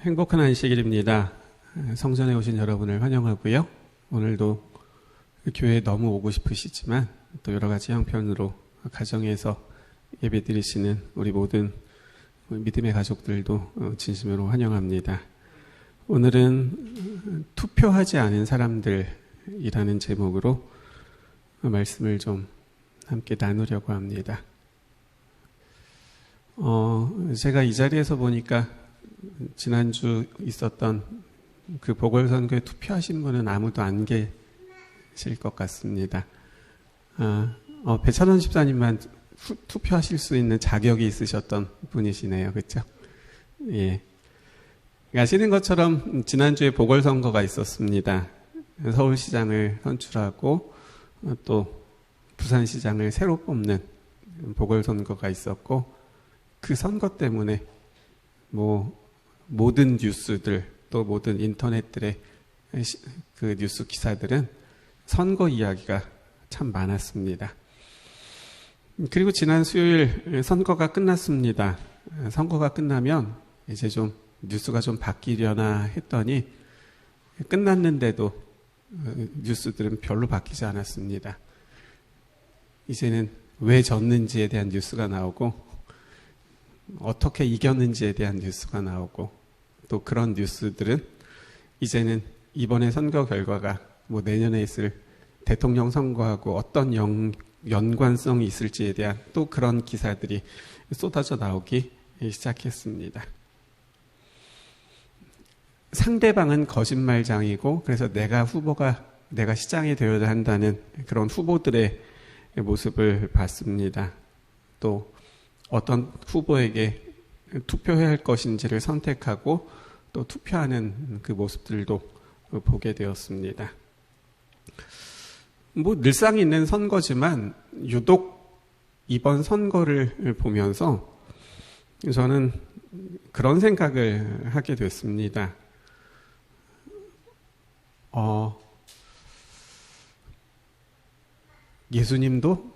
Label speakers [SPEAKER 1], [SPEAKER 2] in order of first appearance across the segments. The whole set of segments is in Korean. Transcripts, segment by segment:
[SPEAKER 1] 행복한 안식일입니다. 성전에 오신 여러분을 환영하고요. 오늘도 교회에 너무 오고 싶으시지만 또 여러 가지 형편으로 가정에서 예배드리시는 우리 모든 믿음의 가족들도 진심으로 환영합니다. 오늘은 투표하지 않은 사람들이라는 제목으로 말씀을 좀 함께 나누려고 합니다. 제가 이 자리에서 보니까 지난주 있었던 그 보궐선거에 투표하신 분은 아무도 안 계실 것 같습니다. 배찬원 집사님만 투표하실 수 있는 자격이 있으셨던 분이시네요. 그렇죠? 예. 아시는 것처럼 지난주에 보궐선거가 있었습니다. 서울시장을 선출하고 또 부산시장을 새로 뽑는 보궐선거가 있었고, 그 선거 때문에 모든 뉴스들 또 모든 인터넷들의 그 뉴스 기사들은 선거 이야기가 참 많았습니다. 그리고 지난 수요일 선거가 끝났습니다. 선거가 끝나면 이제 좀 뉴스가 좀 바뀌려나 했더니 끝났는데도 뉴스들은 별로 바뀌지 않았습니다. 이제는 왜 졌는지에 대한 뉴스가 나오고 어떻게 이겼는지에 대한 뉴스가 나오고, 또 그런 뉴스들은 이제는 이번에 선거 결과가 내년에 있을 대통령 선거하고 어떤 연관성이 있을지에 대한 또 그런 기사들이 쏟아져 나오기 시작했습니다. 상대방은 거짓말장이고, 그래서 내가 시장이 되어야 한다는 그런 후보들의 모습을 봤습니다. 또 어떤 후보에게 투표해야 할 것인지를 선택하고 또 투표하는 그 모습들도 보게 되었습니다. 늘상 있는 선거지만 유독 이번 선거를 보면서 저는 그런 생각을 하게 됐습니다. 예수님도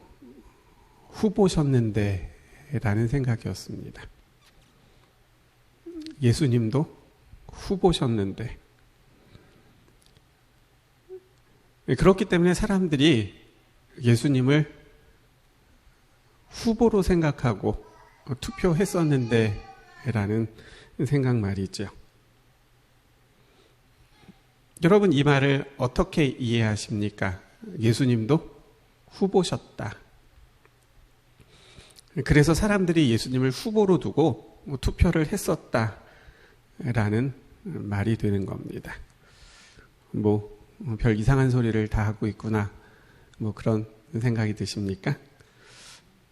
[SPEAKER 1] 후보셨는데 라는 생각이었습니다. 예수님도 후보셨는데. 그렇기 때문에 사람들이 예수님을 후보로 생각하고 투표했었는데 라는 생각 말이죠. 여러분, 이 말을 어떻게 이해하십니까? 예수님도 후보셨다. 그래서 사람들이 예수님을 후보로 두고 투표를 했었다라는 말이 되는 겁니다. 별 이상한 소리를 다 하고 있구나, 그런 생각이 드십니까?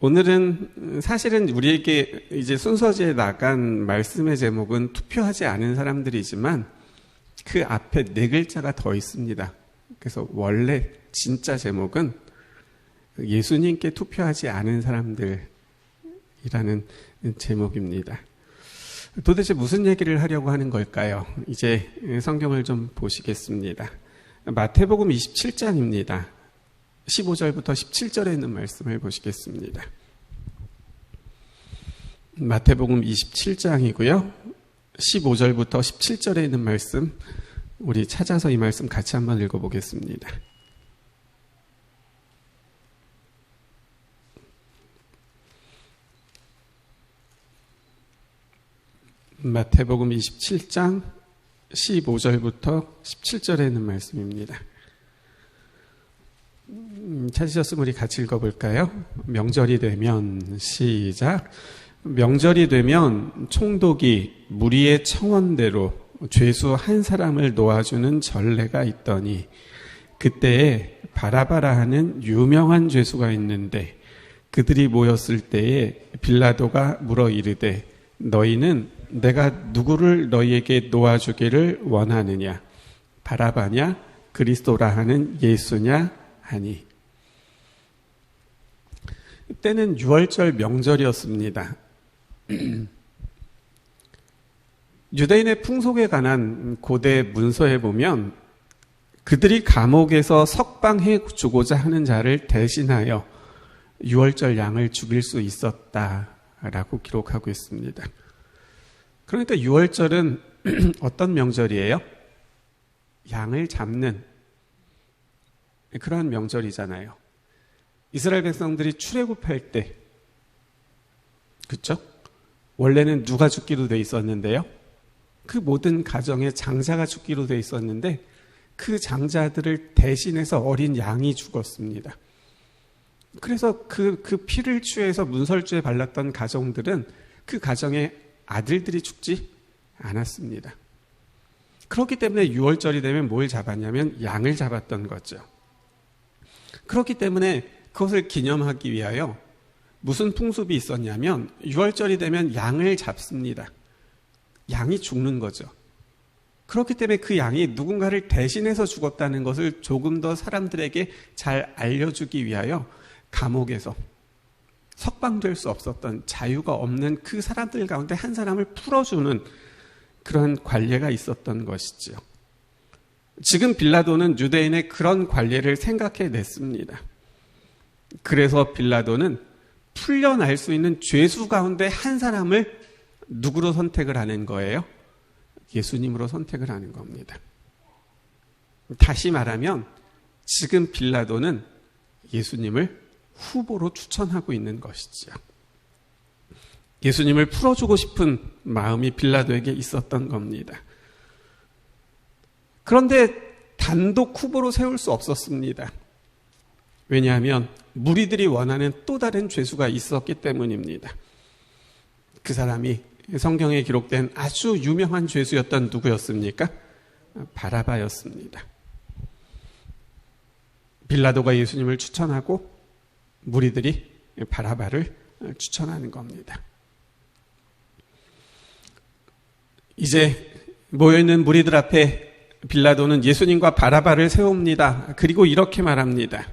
[SPEAKER 1] 오늘은 사실은 우리에게 이제 순서지에 나간 말씀의 제목은 투표하지 않은 사람들이지만 그 앞에 4글자가 더 있습니다. 그래서 원래 진짜 제목은 예수님께 투표하지 않은 사람들 이라는 제목입니다. 도대체 무슨 얘기를 하려고 하는 걸까요? 이제 성경을 좀 보시겠습니다. 마태복음 27장입니다. 15절부터 17절에 있는 말씀을 보시겠습니다. 마태복음 27장이고요. 15절부터 17절에 있는 말씀, 우리 찾아서 이 말씀 같이 한번 읽어보겠습니다. 마태복음 27장 15절부터 17절에 있는 말씀입니다. 찾으셨으면 우리 같이 읽어볼까요? 명절이 되면, 시작. 명절이 되면 총독이 무리의 청원대로 죄수 한 사람을 놓아주는 전례가 있더니, 그때에 바라바라 하는 유명한 죄수가 있는데, 그들이 모였을 때에 빌라도가 물어 이르되, 너희는 내가 누구를 너희에게 놓아주기를 원하느냐? 바라바냐? 그리스도라 하는 예수냐? 하니. 때는 6월절 명절이었습니다. 유대인의 풍속에 관한 고대 문서에 보면 그들이 감옥에서 석방해 주고자 하는 자를 대신하여 6월절 양을 죽일 수 있었다라고 기록하고 있습니다. 그러니까 6월절은 어떤 명절이에요? 양을 잡는 그러한 명절이잖아요. 이스라엘 백성들이 출애굽할 때, 그렇죠? 원래는 누가 죽기로 돼 있었는데요. 그 모든 가정의 장자가 죽기로 돼 있었는데 그 장자들을 대신해서 어린 양이 죽었습니다. 그래서 그 피를 취해서 문설주에 발랐던 가정들은 그 가정의 아들들이 죽지 않았습니다. 그렇기 때문에 6월절이 되면 뭘 잡았냐면 양을 잡았던 거죠. 그렇기 때문에 그것을 기념하기 위하여 무슨 풍습이 있었냐면 6월절이 되면 양을 잡습니다. 양이 죽는 거죠. 그렇기 때문에 그 양이 누군가를 대신해서 죽었다는 것을 조금 더 사람들에게 잘 알려주기 위하여 감옥에서 석방될 수 없었던 자유가 없는 그 사람들 가운데 한 사람을 풀어주는 그런 관례가 있었던 것이죠. 지금 빌라도는 유대인의 그런 관례를 생각해냈습니다. 그래서 빌라도는 풀려날 수 있는 죄수 가운데 한 사람을 누구로 선택을 하는 거예요? 예수님으로 선택을 하는 겁니다. 다시 말하면 지금 빌라도는 예수님을 후보로 추천하고 있는 것이지요. 예수님을 풀어주고 싶은 마음이 빌라도에게 있었던 겁니다. 그런데 단독 후보로 세울 수 없었습니다. 왜냐하면 무리들이 원하는 또 다른 죄수가 있었기 때문입니다. 그 사람이 성경에 기록된 아주 유명한 죄수였던 누구였습니까? 바라바였습니다. 빌라도가 예수님을 추천하고 무리들이 바라바를 추천하는 겁니다. 이제 모여있는 무리들 앞에 빌라도는 예수님과 바라바를 세웁니다. 그리고 이렇게 말합니다.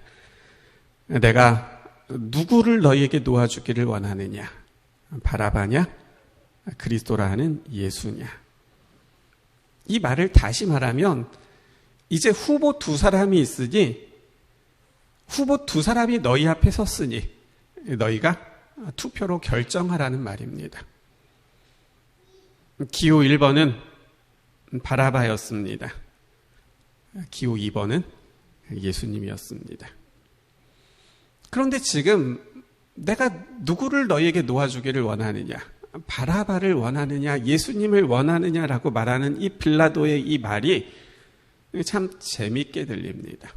[SPEAKER 1] 내가 누구를 너희에게 놓아주기를 원하느냐? 바라바냐? 그리스도라 하는 예수냐? 이 말을 다시 말하면 이제 후보 두 사람이 있으니 후보 두 사람이 너희 앞에 섰으니 너희가 투표로 결정하라는 말입니다. 기호 1번은 바라바였습니다. 기호 2번은 예수님이었습니다. 그런데 지금 내가 누구를 너희에게 놓아주기를 원하느냐? 바라바를 원하느냐? 예수님을 원하느냐라고 말하는 이 빌라도의 이 말이 참 재밌게 들립니다.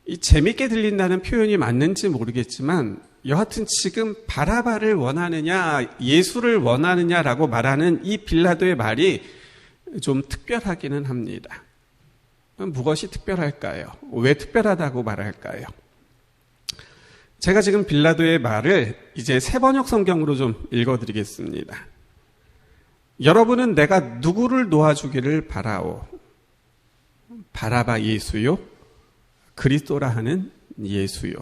[SPEAKER 1] 이 재밌게 들린다는 표현이 맞는지 모르겠지만 여하튼 지금 바라바를 원하느냐 예수를 원하느냐라고 말하는 이 빌라도의 말이 좀 특별하기는 합니다. 무엇이 특별할까요? 왜 특별하다고 말할까요? 제가 지금 빌라도의 말을 이제 새번역 성경으로 좀 읽어드리겠습니다. 여러분은 내가 누구를 놓아주기를 바라오? 바라바 예수요? 그리스도라 하는 예수요.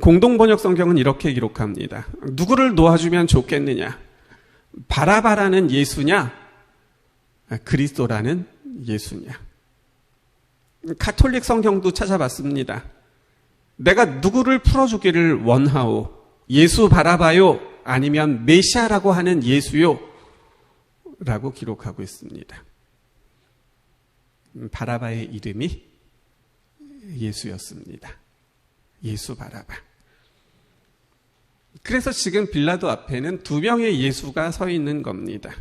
[SPEAKER 1] 공동번역 성경은 이렇게 기록합니다. 누구를 놓아주면 좋겠느냐? 바라바라는 예수냐? 그리스도라는 예수냐? 가톨릭 성경도 찾아봤습니다. 내가 누구를 풀어주기를 원하오? 예수 바라바요? 아니면 메시아라고 하는 예수요? 라고 기록하고 있습니다. 바라바의 이름이 예수였습니다. 예수 바라바. 그래서 지금 빌라도 앞에는 두 명의 예수가 서 있는 겁니다.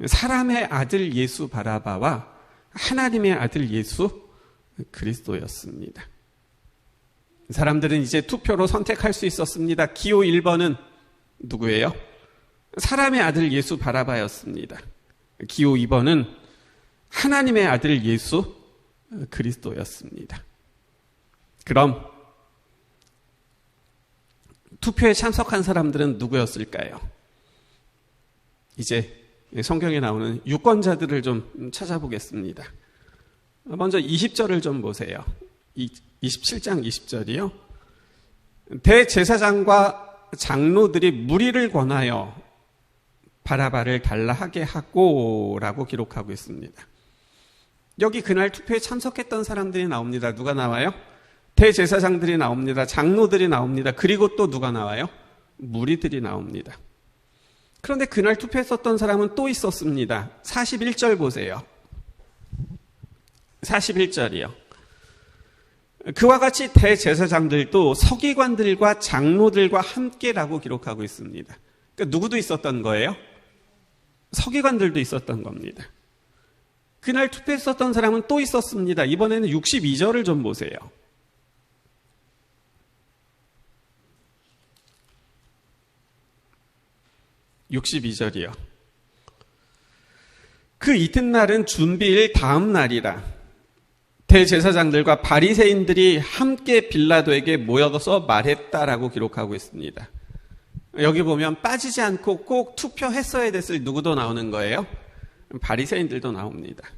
[SPEAKER 1] 사람의 아들 예수 바라바와 하나님의 아들 예수 그리스도였습니다. 사람들은 이제 투표로 선택할 수 있었습니다. 기호 1번은 누구예요? 사람의 아들 예수 바라바였습니다. 기호 2번은 하나님의 아들 예수 그리스도였습니다. 그럼 투표에 참석한 사람들은 누구였을까요? 이제 성경에 나오는 유권자들을 좀 찾아보겠습니다. 먼저 20절을 좀 보세요. 27장 20절이요. 대제사장과 장로들이 무리를 권하여 바라바를 달라 하게 하고 라고 기록하고 있습니다. 여기 그날 투표에 참석했던 사람들이 나옵니다. 누가 나와요? 대제사장들이 나옵니다. 장로들이 나옵니다. 그리고 또 누가 나와요? 무리들이 나옵니다. 그런데 그날 투표했었던 사람은 또 있었습니다. 41절 보세요. 41절이요. 그와 같이 대제사장들도 서기관들과 장로들과 함께라고 기록하고 있습니다. 그러니까 누구도 있었던 거예요? 서기관들도 있었던 겁니다. 그날 투표했었던 사람은 또 있었습니다. 이번에는 62절을 좀 보세요. 62절이요. 그 이튿날은 준비일 다음 날이라 대제사장들과 바리새인들이 함께 빌라도에게 모여서 말했다라고 기록하고 있습니다. 여기 보면 빠지지 않고 꼭 투표했어야 됐을 누구도 나오는 거예요? 바리새인들도 나옵니다.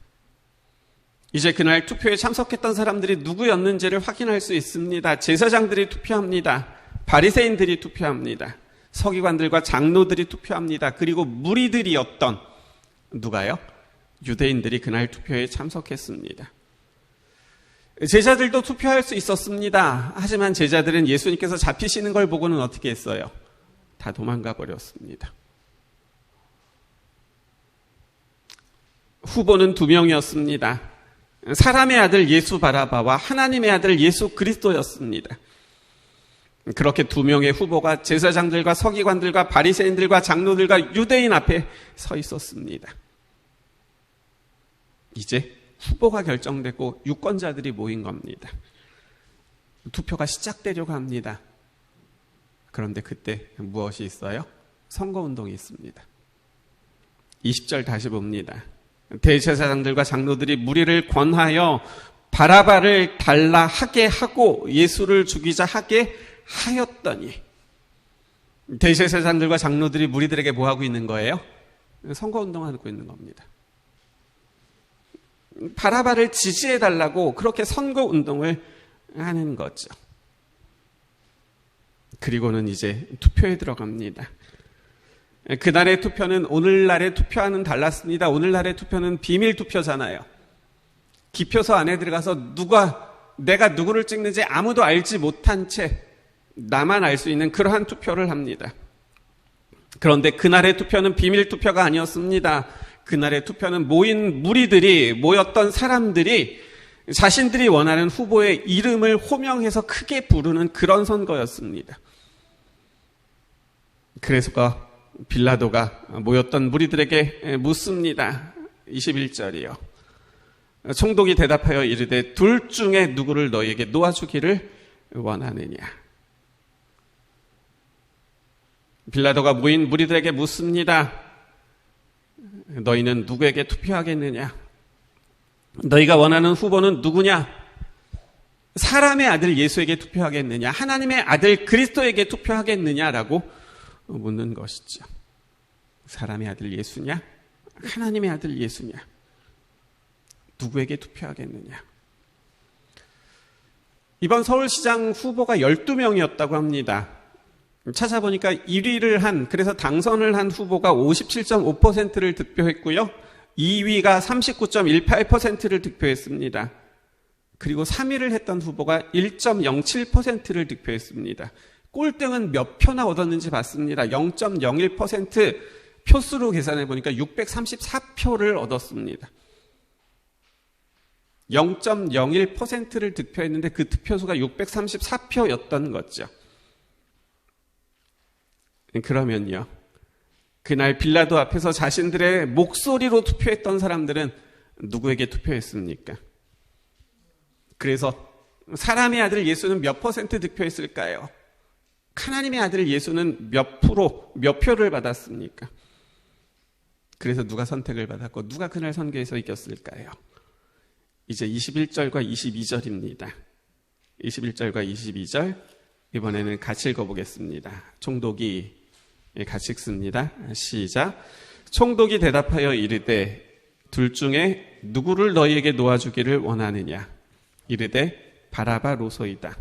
[SPEAKER 1] 이제 그날 투표에 참석했던 사람들이 누구였는지를 확인할 수 있습니다. 제사장들이 투표합니다. 바리새인들이 투표합니다. 서기관들과 장로들이 투표합니다. 그리고 무리들이었던 누가요? 유대인들이 그날 투표에 참석했습니다. 제자들도 투표할 수 있었습니다. 하지만 제자들은 예수님께서 잡히시는 걸 보고는 어떻게 했어요? 다 도망가 버렸습니다. 후보는 2명이었습니다. 사람의 아들 예수 바라바와 하나님의 아들 예수 그리스도였습니다. 그렇게 2명의 후보가 제사장들과 서기관들과 바리새인들과 장로들과 유대인 앞에 서 있었습니다. 이제 후보가 결정되고 유권자들이 모인 겁니다. 투표가 시작되려고 합니다. 그런데 그때 무엇이 있어요? 선거운동이 있습니다. 20절 다시 봅니다. 대제사장들과 장로들이 무리를 권하여 바라바를 달라 하게 하고 예수를 죽이자 하게 하였더니, 대제사장들과 장로들이 무리들에게 뭐하고 있는 거예요? 선거운동하고 있는 겁니다. 바라바를 지지해달라고 그렇게 선거운동을 하는 거죠. 그리고는 이제 투표에 들어갑니다. 그날의 투표는 오늘날의 투표와는 달랐습니다. 오늘날의 투표는 비밀 투표잖아요. 기표소 안에 들어가서 내가 누구를 찍는지 아무도 알지 못한 채 나만 알 수 있는 그러한 투표를 합니다. 그런데 그날의 투표는 비밀 투표가 아니었습니다. 그날의 투표는 모였던 사람들이 자신들이 원하는 후보의 이름을 호명해서 크게 부르는 그런 선거였습니다. 그래서 빌라도가 모였던 무리들에게 묻습니다. 21절이요. 총독이 대답하여 이르되 둘 중에 누구를 너희에게 놓아주기를 원하느냐. 빌라도가 모인 무리들에게 묻습니다. 너희는 누구에게 투표하겠느냐? 너희가 원하는 후보는 누구냐? 사람의 아들 예수에게 투표하겠느냐? 하나님의 아들 그리스도에게 투표하겠느냐라고 묻는 것이죠. 사람의 아들 예수냐? 하나님의 아들 예수냐? 누구에게 투표하겠느냐? 이번 서울시장 후보가 12명이었다고 합니다. 찾아보니까 1위를 그래서 당선을 한 후보가 57.5%를 득표했고요. 2위가 39.18%를 득표했습니다. 그리고 3위를 했던 후보가 1.07%를 득표했습니다. 꼴등은 몇 표나 얻었는지 봤습니다. 0.01% 표수로 계산해 보니까 634표를 얻었습니다. 0.01%를 득표했는데 그 득표수가 634표였던 거죠. 그러면요, 그날 빌라도 앞에서 자신들의 목소리로 투표했던 사람들은 누구에게 투표했습니까? 그래서 사람의 아들 예수는 몇 퍼센트 득표했을까요? 하나님의 아들 예수는 몇 표를 받았습니까? 그래서 누가 선택을 받았고 누가 그날 선거에서 이겼을까요? 이제 21절과 22절입니다. 21절과 22절 이번에는 같이 읽어보겠습니다. 총독이 같이 읽습니다. 시작. 총독이 대답하여 이르되 둘 중에 누구를 너희에게 놓아주기를 원하느냐? 이르되 바라바 로소이다.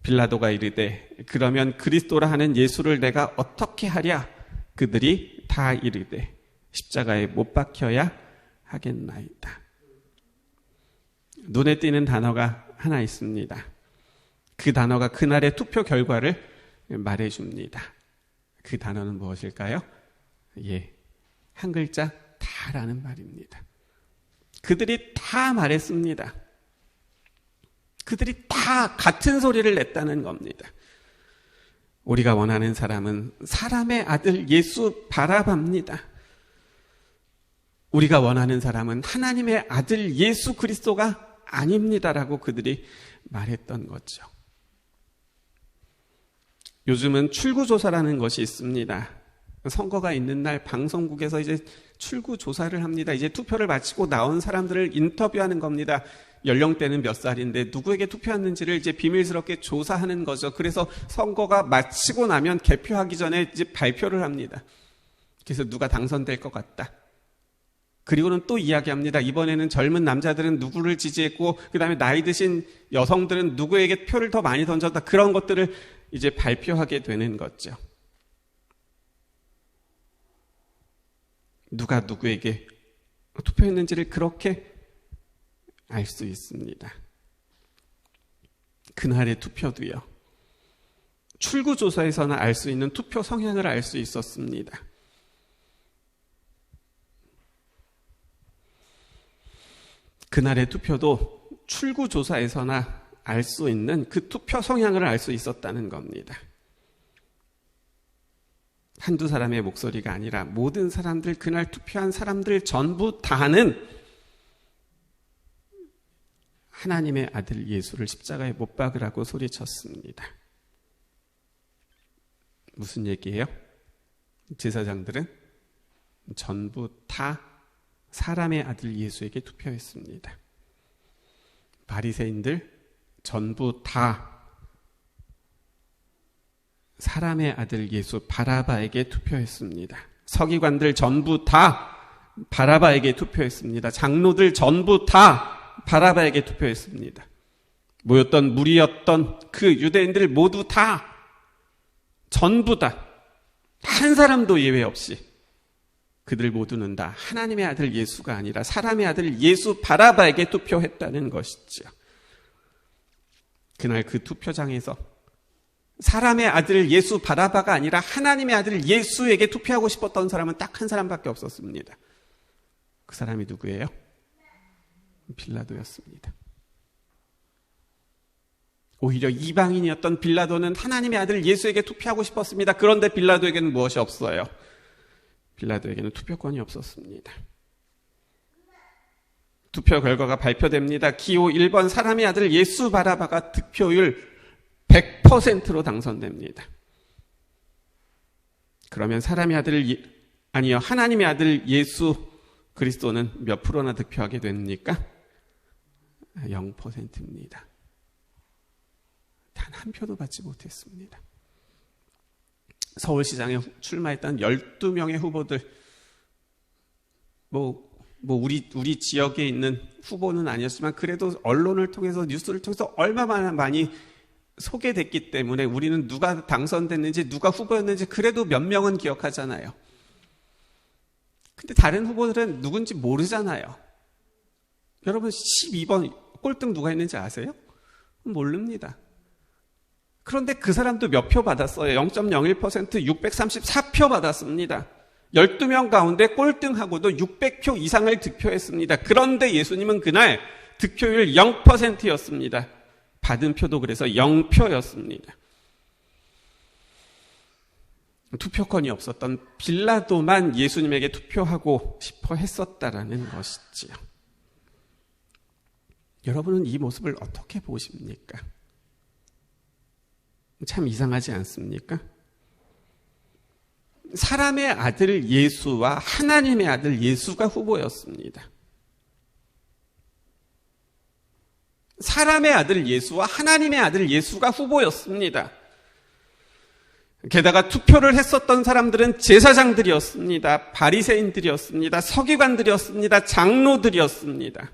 [SPEAKER 1] 빌라도가 이르되 그러면 그리스도라 하는 예수를 내가 어떻게 하랴? 그들이 다 이르되 십자가에 못 박혀야 하겠나이다. 눈에 띄는 단어가 하나 있습니다. 그 단어가 그날의 투표 결과를 말해줍니다. 그 단어는 무엇일까요? 예, 한 글자 다라는 말입니다. 그들이 다 말했습니다. 그들이 다 같은 소리를 냈다는 겁니다. 우리가 원하는 사람은 사람의 아들 예수 바라바입니다. 우리가 원하는 사람은 하나님의 아들 예수 그리스도가 아닙니다라고 그들이 말했던 거죠. 요즘은 출구조사라는 것이 있습니다. 선거가 있는 날 방송국에서 이제 출구조사를 합니다. 이제 투표를 마치고 나온 사람들을 인터뷰하는 겁니다. 연령대는 몇 살인데 누구에게 투표했는지를 이제 비밀스럽게 조사하는 거죠. 그래서 선거가 마치고 나면 개표하기 전에 이제 발표를 합니다. 그래서 누가 당선될 것 같다. 그리고는 또 이야기합니다. 이번에는 젊은 남자들은 누구를 지지했고 그 다음에 나이 드신 여성들은 누구에게 표를 더 많이 던졌다. 그런 것들을 이제 발표하게 되는 거죠. 누가 누구에게 투표했는지를 그렇게 알 수 있습니다. 그날의 투표도요. 출구조사에서나 알 수 있는 투표 성향을 알 수 있었습니다. 그날의 투표도 출구조사에서나 알 수 있는 그 투표 성향을 알 수 있었다는 겁니다. 한두 사람의 목소리가 아니라 모든 사람들, 그날 투표한 사람들 전부 다는 하나님의 아들 예수를 십자가에 못 박으라고 소리쳤습니다. 무슨 얘기예요? 제사장들은 전부 다 사람의 아들 예수에게 투표했습니다. 바리새인들 전부 다 사람의 아들 예수 바라바에게 투표했습니다. 서기관들 전부 다 바라바에게 투표했습니다. 장로들 전부 다 바라바에게 투표했습니다. 모였던 무리였던 그 유대인들 모두 다, 전부 다, 한 사람도 예외 없이 그들 모두는 다 하나님의 아들 예수가 아니라 사람의 아들 예수 바라바에게 투표했다는 것이죠. 그날 그 투표장에서 사람의 아들 예수 바라바가 아니라 하나님의 아들 예수에게 투표하고 싶었던 사람은 딱 한 사람밖에 없었습니다. 그 사람이 누구예요? 빌라도였습니다. 오히려 이방인이었던 빌라도는 하나님의 아들 예수에게 투표하고 싶었습니다. 그런데 빌라도에게는 무엇이 없어요? 빌라도에게는 투표권이 없었습니다. 투표 결과가 발표됩니다. 기호 1번 사람의 아들 예수 바라바가 득표율 100%로 당선됩니다. 그러면 하나님의 아들 예수 그리스도는 몇 프로나 득표하게 됩니까? 0%입니다. 단 한 표도 받지 못했습니다. 서울시장에 출마했던 12명의 후보들, 우리 지역에 있는 후보는 아니었지만 그래도 언론을 통해서, 뉴스를 통해서 얼마나 많이 소개됐기 때문에 우리는 누가 당선됐는지, 누가 후보였는지 그래도 몇 명은 기억하잖아요. 근데 다른 후보들은 누군지 모르잖아요. 여러분 12번 꼴등 누가 있는지 아세요? 모릅니다. 그런데 그 사람도 몇 표 받았어요? 0.01% 634표 받았습니다. 12명 가운데 꼴등하고도 600표 이상을 득표했습니다. 그런데 예수님은 그날 득표율 0%였습니다. 받은 표도 그래서 0표였습니다. 투표권이 없었던 빌라도만 예수님에게 투표하고 싶어 했었다라는 것이지요. 여러분은 이 모습을 어떻게 보십니까? 참 이상하지 않습니까? 사람의 아들 예수와 하나님의 아들 예수가 후보였습니다. 사람의 아들 예수와 하나님의 아들 예수가 후보였습니다. 게다가 투표를 했었던 사람들은 제사장들이었습니다. 바리새인들이었습니다. 서기관들이었습니다. 장로들이었습니다.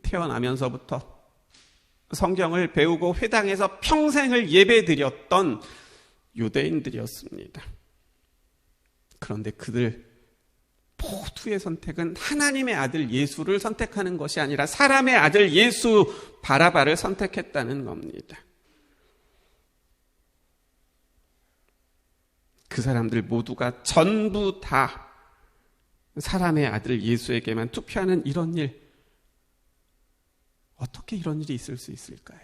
[SPEAKER 1] 태어나면서부터 성경을 배우고 회당에서 평생을 예배드렸던 유대인들이었습니다. 그런데 그들 모두의 선택은 하나님의 아들 예수를 선택하는 것이 아니라 사람의 아들 예수 바라바를 선택했다는 겁니다. 그 사람들 모두가 전부 다 사람의 아들 예수에게만 투표하는 이런 일, 어떻게 이런 일이 있을 수 있을까요?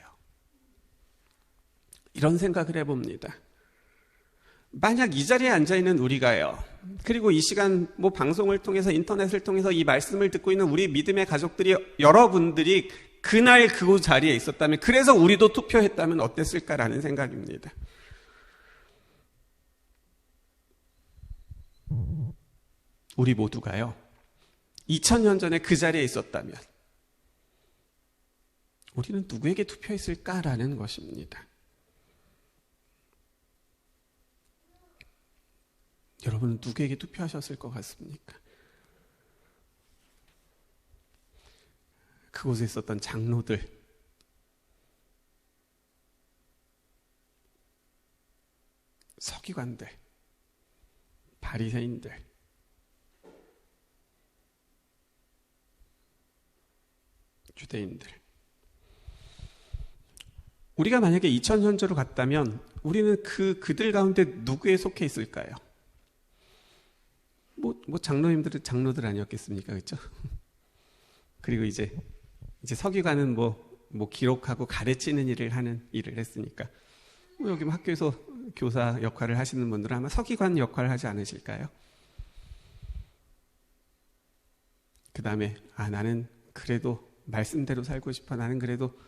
[SPEAKER 1] 이런 생각을 해봅니다. 만약 이 자리에 앉아있는 우리가요, 그리고 이 시간 방송을 통해서 인터넷을 통해서 이 말씀을 듣고 있는 우리 믿음의 가족들이, 여러분들이 그날 그 자리에 있었다면, 그래서 우리도 투표했다면 어땠을까라는 생각입니다. 우리 모두가요, 2000년 전에 그 자리에 있었다면 우리는 누구에게 투표했을까라는 것입니다. 여러분은 누구에게 투표하셨을 것 같습니까? 그곳에 있었던 장로들, 서기관들, 바리새인들, 유대인들. 우리가 만약에 2000년 전으로 갔다면 우리는 그들 가운데 누구에 속해 있을까요? 장로님들은 장로들 아니었겠습니까? 그렇죠? 그리고 이제 서기관은 기록하고 가르치는 일을 했으니까 여기 학교에서 교사 역할을 하시는 분들은 아마 서기관 역할을 하지 않으실까요? 그 다음에 나는 그래도 말씀대로 살고 싶어. 나는 그래도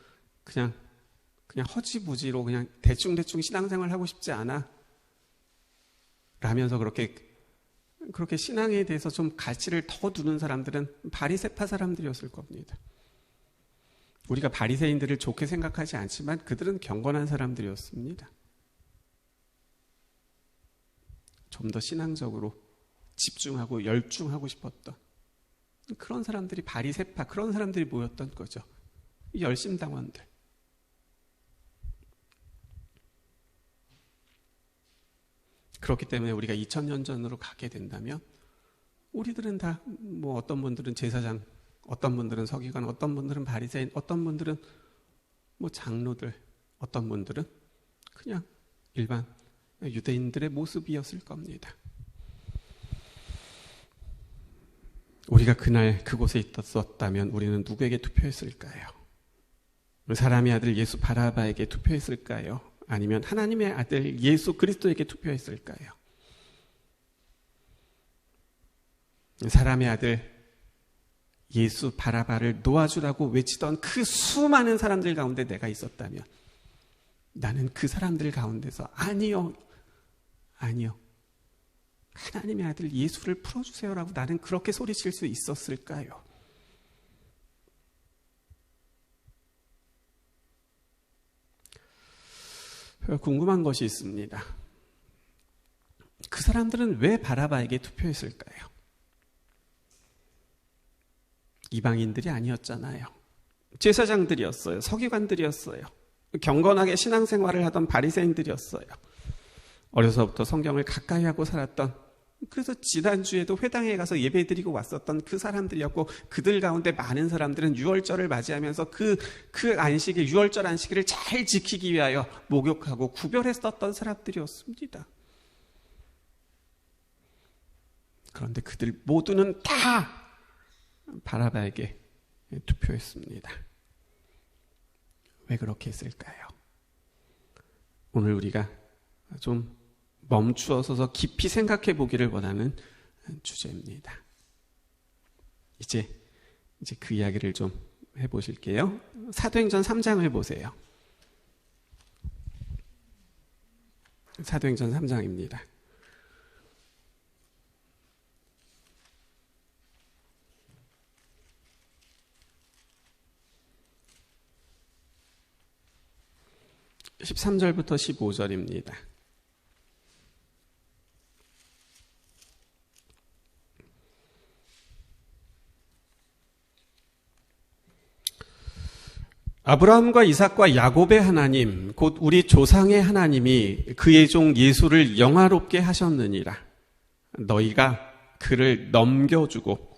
[SPEAKER 1] 그냥 허지부지로 그냥 대충 신앙생활 하고 싶지 않아. 라면서 그렇게 신앙에 대해서 좀 가치를 더 두는 사람들은 바리새파 사람들이었을 겁니다. 우리가 바리새인들을 좋게 생각하지 않지만 그들은 경건한 사람들이었습니다. 좀 더 신앙적으로 집중하고 열중하고 싶었던 그런 사람들이 바리새파, 그런 사람들이 모였던 거죠. 이 열심당원들. 그렇기 때문에 우리가 2000년 전으로 가게 된다면 우리들은 다 어떤 분들은 제사장, 어떤 분들은 서기관, 어떤 분들은 바리새인, 어떤 분들은 장로들, 어떤 분들은 그냥 일반 유대인들의 모습이었을 겁니다. 우리가 그날 그곳에 있었다면 우리는 누구에게 투표했을까요? 사람의 아들 예수 바라바에게 투표했을까요? 아니면 하나님의 아들 예수 그리스도에게 투표했을까요? 사람의 아들 예수 바라바를 놓아주라고 외치던 그 수많은 사람들 가운데 내가 있었다면 나는 그 사람들 가운데서 아니요 하나님의 아들 예수를 풀어주세요라고 나는 그렇게 소리칠 수 있었을까요? 궁금한 것이 있습니다. 그 사람들은 왜 바라바에게 투표했을까요? 이방인들이 아니었잖아요. 제사장들이었어요. 서기관들이었어요. 경건하게 신앙생활을 하던 바리새인들이었어요. 어려서부터 성경을 가까이 하고 살았던, 그래서 지난주에도 회당에 가서 예배드리고 왔었던 그 사람들이었고, 그들 가운데 많은 사람들은 유월절을 맞이하면서 그 안식일, 유월절 안식일을 잘 지키기 위하여 목욕하고 구별했었던 사람들이었습니다. 그런데 그들 모두는 다 바라바에게 투표했습니다. 왜 그렇게 했을까요? 오늘 우리가 좀 멈추어서 깊이 생각해 보기를 원하는 주제입니다. 이제 그 이야기를 좀 해보실게요. 사도행전 3장을 보세요. 사도행전 3장입니다. (13절부터) (15절입니다) 아브라함과 이삭과 야곱의 하나님, 곧 우리 조상의 하나님이 그의 종 예수를 영화롭게 하셨느니라. 너희가 그를 넘겨주고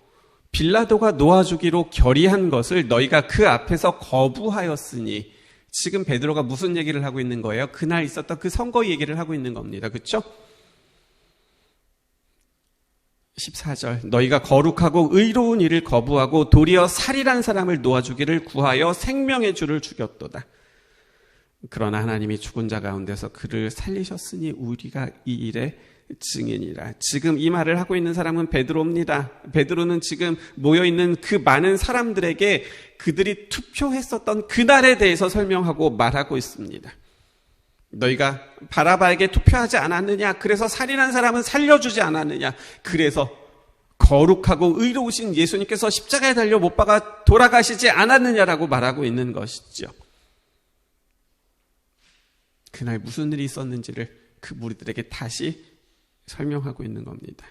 [SPEAKER 1] 빌라도가 놓아주기로 결의한 것을 너희가 그 앞에서 거부하였으니. 지금 베드로가 무슨 얘기를 하고 있는 거예요? 그날 있었던 그 선거 얘기를 하고 있는 겁니다. 그렇죠? 14절 너희가 거룩하고 의로운 일을 거부하고 도리어 살인한 사람을 놓아주기를 구하여 생명의 주를 죽였도다. 그러나 하나님이 죽은 자 가운데서 그를 살리셨으니 우리가 이 일의 증인이라. 지금 이 말을 하고 있는 사람은 베드로입니다. 베드로는 지금 모여있는 그 많은 사람들에게 그들이 투표했었던 그날에 대해서 설명하고 말하고 있습니다. 너희가 바라바에게 투표하지 않았느냐? 그래서 살인한 사람은 살려주지 않았느냐? 그래서 거룩하고 의로우신 예수님께서 십자가에 달려 못 박아 돌아가시지 않았느냐라고 말하고 있는 것이죠. 그날 무슨 일이 있었는지를 그 무리들에게 다시 설명하고 있는 겁니다.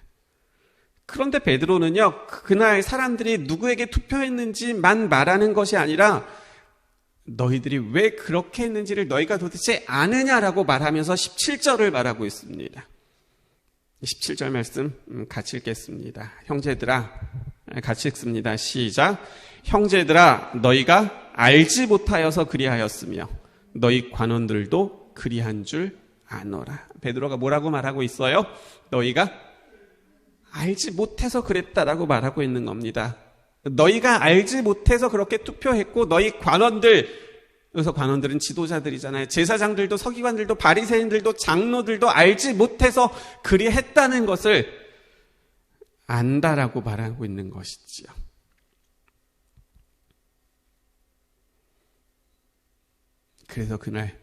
[SPEAKER 1] 그런데 베드로는요, 그날 사람들이 누구에게 투표했는지만 말하는 것이 아니라 너희들이 왜 그렇게 했는지를 너희가 도대체 아느냐라고 말하면서 17절을 말하고 있습니다. 17절 말씀 같이 읽겠습니다. 형제들아, 같이 읽습니다. 시작. 형제들아, 너희가 알지 못하여서 그리하였으며 너희 관원들도 그리한 줄 아노라. 베드로가 뭐라고 말하고 있어요? 너희가 알지 못해서 그랬다라고 말하고 있는 겁니다. 너희가 알지 못해서 그렇게 투표했고 너희 관원들, 여기서 관원들은 지도자들이잖아요. 제사장들도 서기관들도 바리새인들도 장로들도 알지 못해서 그리했다는 것을 안다라고 말하고 있는 것이지요. 그래서 그날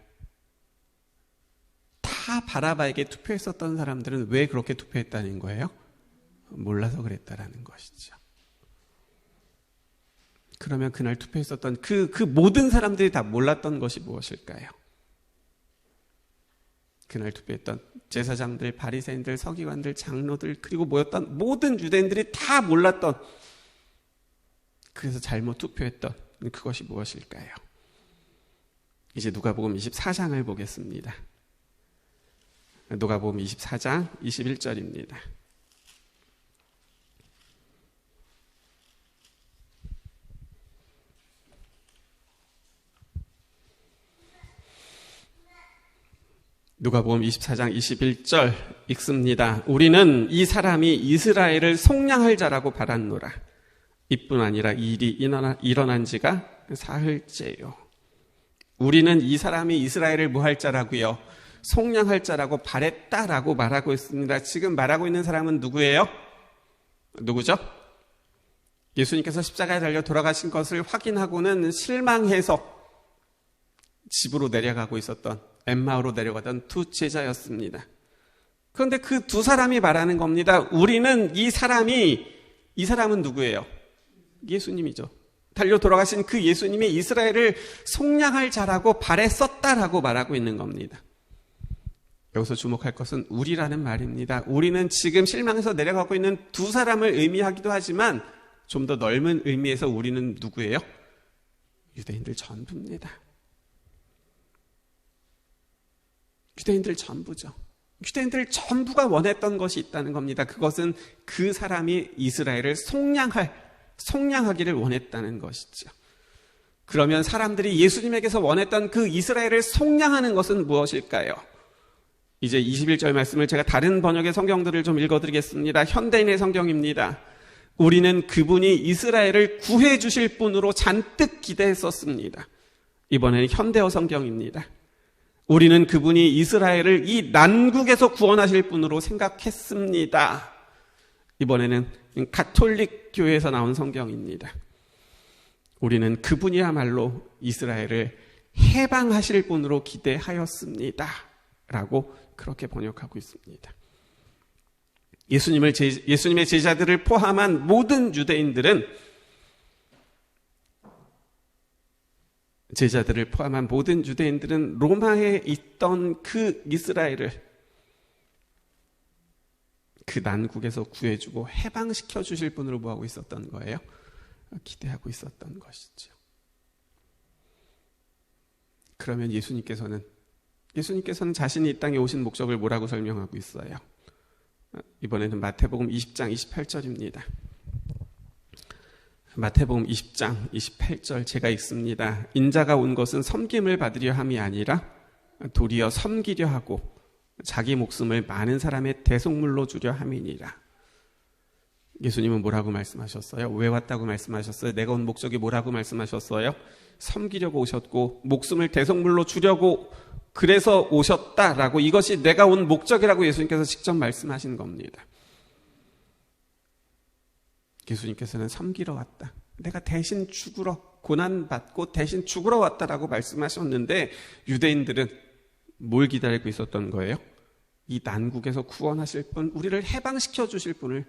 [SPEAKER 1] 다 바라바에게 투표했었던 사람들은 왜 그렇게 투표했다는 거예요? 몰라서 그랬다라는 것이죠. 그러면 그날 투표했었던 그 모든 사람들이 다 몰랐던 것이 무엇일까요? 그날 투표했던 제사장들, 바리새인들, 서기관들, 장로들, 그리고 모였던 모든 유대인들이 다 몰랐던, 그래서 잘못 투표했던 그것이 무엇일까요? 이제 누가복음 24장을 보겠습니다. 누가복음 24장 21절입니다. 누가복음 24장 21절 읽습니다. 우리는 이 사람이 이스라엘을 속량할 자라고 바랐노라. 이뿐 아니라 이 일이 일어난 지가 사흘째요. 우리는 이 사람이 이스라엘을 뭐 할 자라고요? 속량할 자라고 바랬다라고 말하고 있습니다. 지금 말하고 있는 사람은 누구예요? 누구죠? 예수님께서 십자가에 달려 돌아가신 것을 확인하고는 실망해서 집으로 내려가고 있었던, 엠마오로 내려가던 두 제자였습니다. 그런데 그 두 사람이 말하는 겁니다. 우리는 이 사람은 누구예요? 예수님이죠. 달려 돌아가신 그 예수님이 이스라엘을 속량할 자라고 바랬었다라고 말하고 있는 겁니다. 여기서 주목할 것은 우리라는 말입니다. 우리는 지금 실망해서 내려가고 있는 두 사람을 의미하기도 하지만 좀 더 넓은 의미에서 우리는 누구예요? 유대인들 전부입니다. 유대인들 전부죠. 유대인들 전부가 원했던 것이 있다는 겁니다. 그것은 그 사람이 이스라엘을 속량하기를 원했다는 것이죠. 그러면 사람들이 예수님에게서 원했던 그 이스라엘을 속량하는 것은 무엇일까요? 이제 21절 말씀을 제가 다른 번역의 성경들을 좀 읽어드리겠습니다. 현대인의 성경입니다. 우리는 그분이 이스라엘을 구해 주실 분으로 잔뜩 기대했었습니다. 이번에는 현대어 성경입니다. 우리는 그분이 이스라엘을 이 난국에서 구원하실 분으로 생각했습니다. 이번에는 가톨릭 교회에서 나온 성경입니다. 우리는 그분이야말로 이스라엘을 해방하실 분으로 기대하였습니다. 라고 그렇게 번역하고 있습니다. 예수님의 제자들을 포함한 모든 유대인들은, 로마에 있던 그 이스라엘을 그 난국에서 구해주고 해방시켜 주실 분으로 뭐하고 있었던 거예요? 기대하고 있었던 것이죠. 그러면 예수님께서는 자신이 이 땅에 오신 목적을 뭐라고 설명하고 있어요? 이번에는 마태복음 20장 28절입니다. 마태복음 20장 28절 제가 읽습니다. 인자가 온 것은 섬김을 받으려 함이 아니라 도리어 섬기려 하고 자기 목숨을 많은 사람의 대속물로 주려 함이니라. 예수님은 뭐라고 말씀하셨어요? 왜 왔다고 말씀하셨어요? 내가 온 목적이 뭐라고 말씀하셨어요? 섬기려고 오셨고 목숨을 대속물로 주려고 그래서 오셨다라고, 이것이 내가 온 목적이라고 예수님께서 직접 말씀하신 겁니다. 예수님께서는 섬기러 왔다, 내가 대신 죽으러, 고난받고 대신 죽으러 왔다라고 말씀하셨는데, 유대인들은 뭘 기다리고 있었던 거예요? 이 난국에서 구원하실 분, 우리를 해방시켜 주실 분을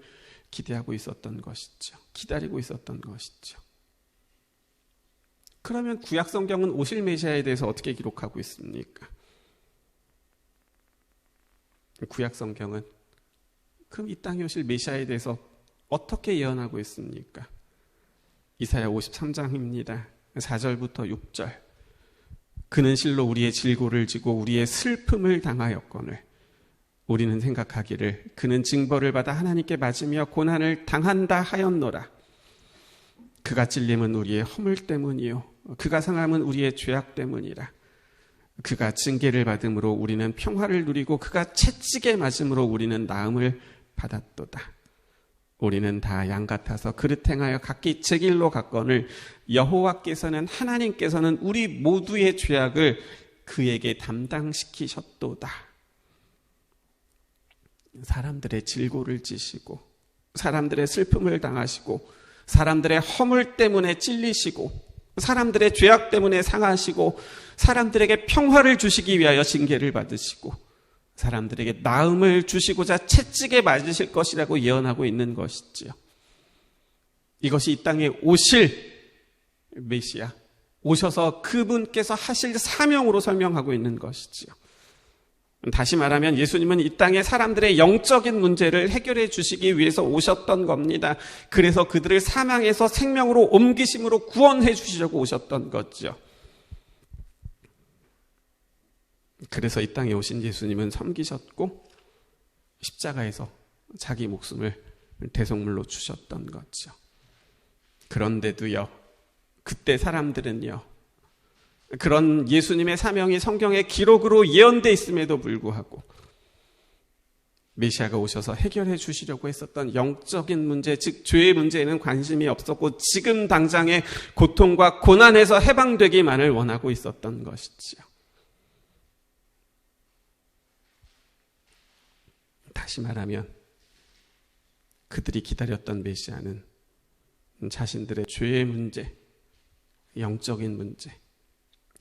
[SPEAKER 1] 기대하고 있었던 것이죠. 기다리고 있었던 것이죠. 그러면 구약 성경은 오실 메시아에 대해서 어떻게 기록하고 있습니까? 구약 성경은 그럼 이 땅에 오실 메시아에 대해서 어떻게 예언하고 있습니까? 이사야 53장입니다. 4절부터 6절. 그는 실로 우리의 질고를 지고 우리의 슬픔을 당하였거늘 우리는 생각하기를 그는 징벌을 받아 하나님께 맞으며 고난을 당한다 하였노라. 그가 찔림은 우리의 허물 때문이요 그가 상함은 우리의 죄악 때문이라. 그가 징계를 받음으로 우리는 평화를 누리고 그가 채찍에 맞음으로 우리는 나음을 받았도다. 우리는 다 양 같아서 그릇 행하여 각기 제 길로 갔거늘 여호와께서는, 하나님께서는 우리 모두의 죄악을 그에게 담당시키셨도다. 사람들의 질고를 지시고 사람들의 슬픔을 당하시고 사람들의 허물 때문에 찔리시고 사람들의 죄악 때문에 상하시고 사람들에게 평화를 주시기 위하여 징계를 받으시고 사람들에게 나음을 주시고자 채찍에 맞으실 것이라고 예언하고 있는 것이지요. 이것이 이 땅에 오실 메시아, 오셔서 그분께서 하실 사명으로 설명하고 있는 것이지요. 다시 말하면 예수님은 이 땅에 사람들의 영적인 문제를 해결해 주시기 위해서 오셨던 겁니다. 그래서 그들을 사망에서 생명으로 옮기심으로 구원해 주시려고 오셨던 거죠. 그래서 이 땅에 오신 예수님은 섬기셨고 십자가에서 자기 목숨을 대속물로 주셨던 거죠. 그런데도요, 그때 사람들은요, 그런 예수님의 사명이 성경의 기록으로 예언되어 있음에도 불구하고 메시아가 오셔서 해결해 주시려고 했었던 영적인 문제, 즉 죄의 문제에는 관심이 없었고 지금 당장의 고통과 고난에서 해방되기만을 원하고 있었던 것이지요. 다시 말하면 그들이 기다렸던 메시아는 자신들의 죄의 문제, 영적인 문제,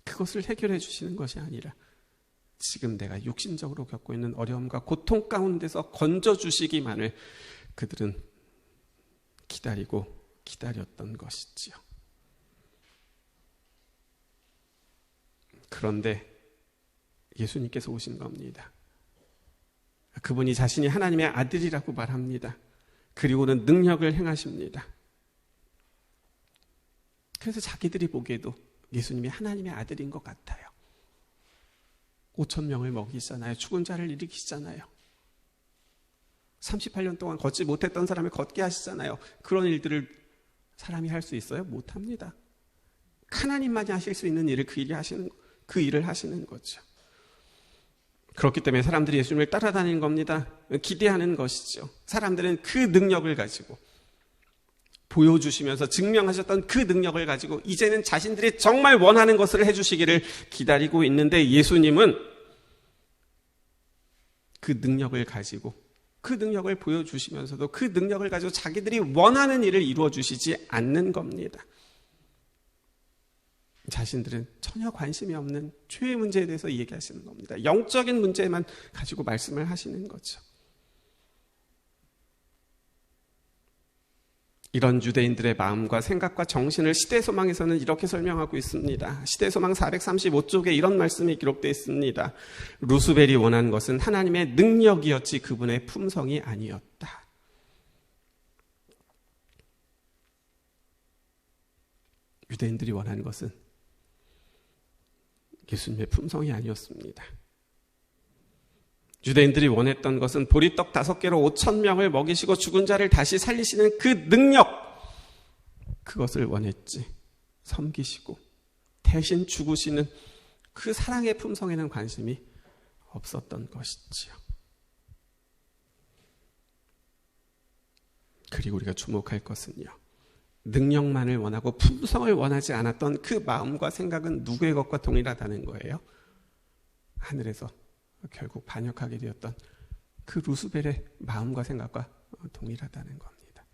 [SPEAKER 1] 그것을 해결해 주시는 것이 아니라 지금 내가 육신적으로 겪고 있는 어려움과 고통 가운데서 건져주시기만을 그들은 기다리고 기다렸던 것이지요. 그런데 예수님께서 오신 겁니다. 그분이 자신이 하나님의 아들이라고 말합니다. 그리고는 능력을 행하십니다. 그래서 자기들이 보기에도 예수님이 하나님의 아들인 것 같아요. 5,000명을 먹이시잖아요. 죽은 자를 일으키시잖아요. 38년 동안 걷지 못했던 사람을 걷게 하시잖아요. 그런 일들을 사람이 할 수 있어요? 못합니다. 하나님만이 하실 수 있는 일을 그 일을 하시는 거죠. 그렇기 때문에 사람들이 예수님을 따라다니는 겁니다. 기대하는 것이죠. 사람들은 그 능력을 가지고 보여주시면서 증명하셨던 그 능력을 가지고 이제는 자신들이 정말 원하는 것을 해주시기를 기다리고 있는데, 예수님은 그 능력을 가지고 그 능력을 보여주시면서도 그 능력을 가지고 자기들이 원하는 일을 이루어 주시지 않는 겁니다. 자신들은 전혀 관심이 없는 죄의 문제에 대해서 얘기하시는 겁니다. 영적인 문제만 가지고 말씀을 하시는 거죠. 이런 유대인들의 마음과 생각과 정신을 시대소망에서는 이렇게 설명하고 있습니다. 시대소망 435쪽에 이런 말씀이 기록되어 있습니다. 루스벨이 원한 것은 하나님의 능력이었지 그분의 품성이 아니었다. 유대인들이 원하는 것은 예수님의 품성이 아니었습니다. 유대인들이 원했던 것은 보리떡 5개로 5,000명을 먹이시고 죽은 자를 다시 살리시는 그 능력, 그것을 원했지 섬기시고 대신 죽으시는 그 사랑의 품성에는 관심이 없었던 것이지요. 그리고 우리가 주목할 것은요, 능력만을 원하고 품성을 원하지 않았던 그 마음과 생각은 누구의 것과 동일하다는 거예요? 하늘에서 결국 반역하게 되었던 그 루스벨의 마음과 생각과 동일하다는 겁니다.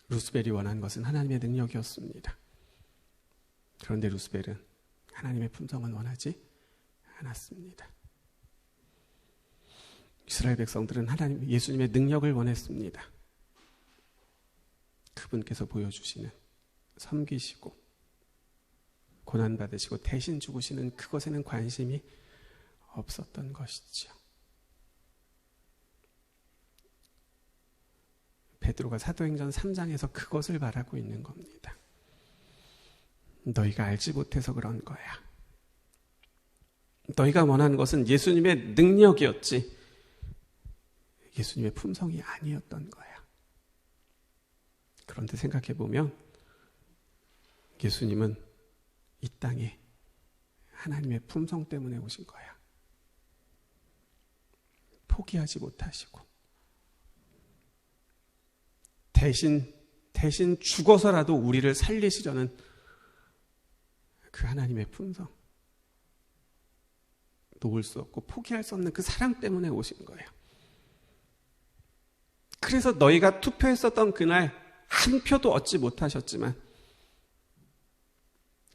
[SPEAKER 1] 루스벨이 원한 것은 하나님의 능력이었습니다. 그런데 루스벨은 하나님의 품성은 원하지 않았습니다. 이스라엘 백성들은 하나님, 예수님의 능력을 원했습니다. 그분께서 보여주시는 섬기시고 고난받으시고 대신 죽으시는 그것에는 관심이 없었던 것이죠. 베드로가 사도행전 3장에서 그것을 말하고 있는 겁니다. 너희가 알지 못해서 그런 거야. 너희가 원하는 것은 예수님의 능력이었지 예수님의 품성이 아니었던 거야. 그런데 생각해보면 예수님은 이 땅에 하나님의 품성 때문에 오신 거야. 포기하지 못하시고 대신 죽어서라도 우리를 살리시려는 그 하나님의 품성, 놓을 수 없고 포기할 수 없는 그 사랑 때문에 오신 거예요. 그래서 너희가 투표했었던 그날 한 표도 얻지 못하셨지만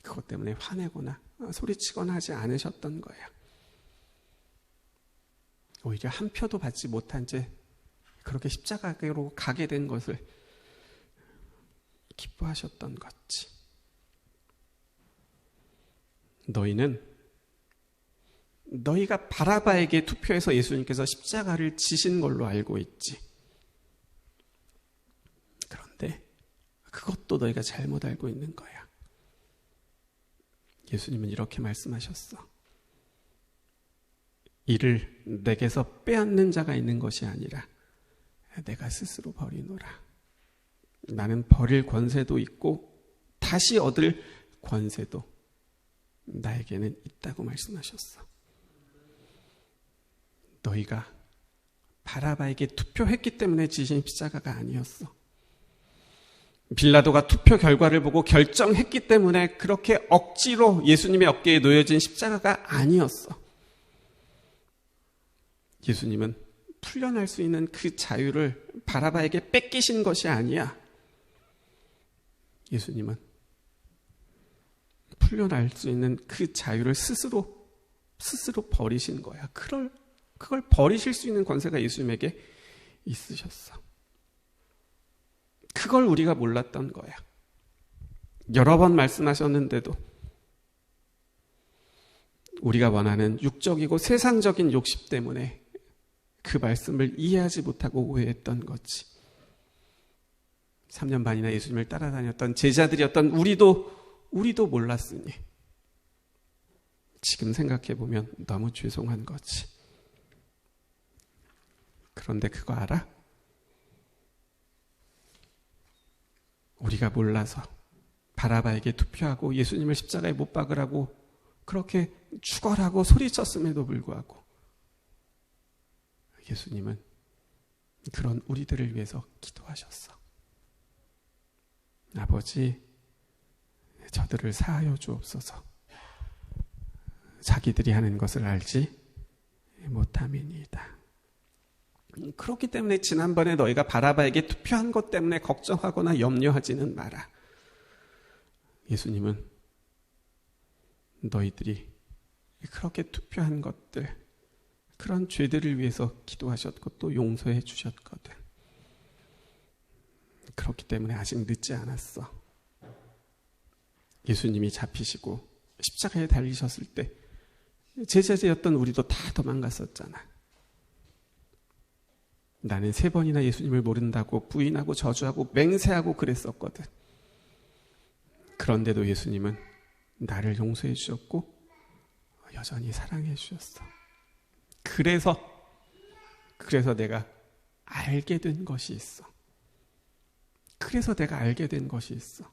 [SPEAKER 1] 그것 때문에 화내거나 소리치거나 하지 않으셨던 거예요. 오히려 한 표도 받지 못한 채 그렇게 십자가로 가게 된 것을 기뻐하셨던 것이. 너희가 바라바에게 투표해서 예수님께서 십자가를 지신 걸로 알고 있지. 그런데 그것도 너희가 잘못 알고 있는 거야. 예수님은 이렇게 말씀하셨어. 이를 내게서 빼앗는 자가 있는 것이 아니라 내가 스스로 버리노라. 나는 버릴 권세도 있고 다시 얻을 권세도 나에게는 있다고 말씀하셨어. 너희가 바라바에게 투표했기 때문에 지신 십자가가 아니었어. 빌라도가 투표 결과를 보고 결정했기 때문에 그렇게 억지로 예수님의 어깨에 놓여진 십자가가 아니었어. 예수님은 풀려날 수 있는 그 자유를 바라바에게 뺏기신 것이 아니야. 예수님은 풀려날 수 있는 그 자유를 스스로 버리신 거야. 그걸 버리실 수 있는 권세가 예수님에게 있으셨어. 그걸 우리가 몰랐던 거야. 여러 번 말씀하셨는데도 우리가 원하는 육적이고 세상적인 욕심 때문에 그 말씀을 이해하지 못하고 오해했던 거지. 3년 반이나 예수님을 따라다녔던 제자들이었던 우리도 몰랐으니 지금 생각해보면 너무 죄송한 거지. 그런데 그거 알아? 우리가 몰라서 바라바에게 투표하고 예수님을 십자가에 못 박으라고 그렇게 죽어라고 소리쳤음에도 불구하고 예수님은 그런 우리들을 위해서 기도하셨어. 아버지, 저들을 사하여 주옵소서. 자기들이 하는 것을 알지 못함이니이다. 그렇기 때문에 지난번에 너희가 바라바에게 투표한 것 때문에 걱정하거나 염려하지는 마라. 예수님은 너희들이 그렇게 투표한 것들, 그런 죄들을 위해서 기도하셨고 또 용서해 주셨거든. 그렇기 때문에 아직 늦지 않았어. 예수님이 잡히시고 십자가에 달리셨을 때 제자였던 우리도 다 도망갔었잖아. 나는 3번이나 예수님을 모른다고 부인하고 저주하고 맹세하고 그랬었거든. 그런데도 예수님은 나를 용서해 주셨고 여전히 사랑해 주셨어. 그래서 내가 알게 된 것이 있어. 그래서 내가 알게 된 것이 있어.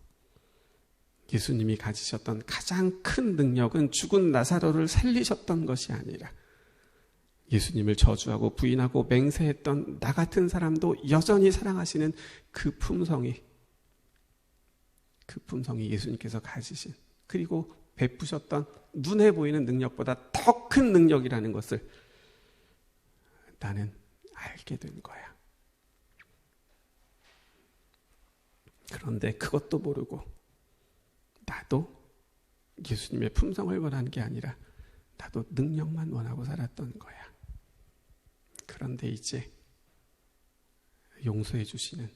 [SPEAKER 1] 예수님이 가지셨던 가장 큰 능력은 죽은 나사로를 살리셨던 것이 아니라 예수님을 저주하고 부인하고 맹세했던 나 같은 사람도 여전히 사랑하시는 그 품성이 예수님께서 가지신, 그리고 베푸셨던 눈에 보이는 능력보다 더 큰 능력이라는 것을 나는 알게 된 거야. 그런데 그것도 모르고 나도 예수님의 품성을 원하는 게 아니라 나도 능력만 원하고 살았던 거야. 그런데 이제 용서해 주시는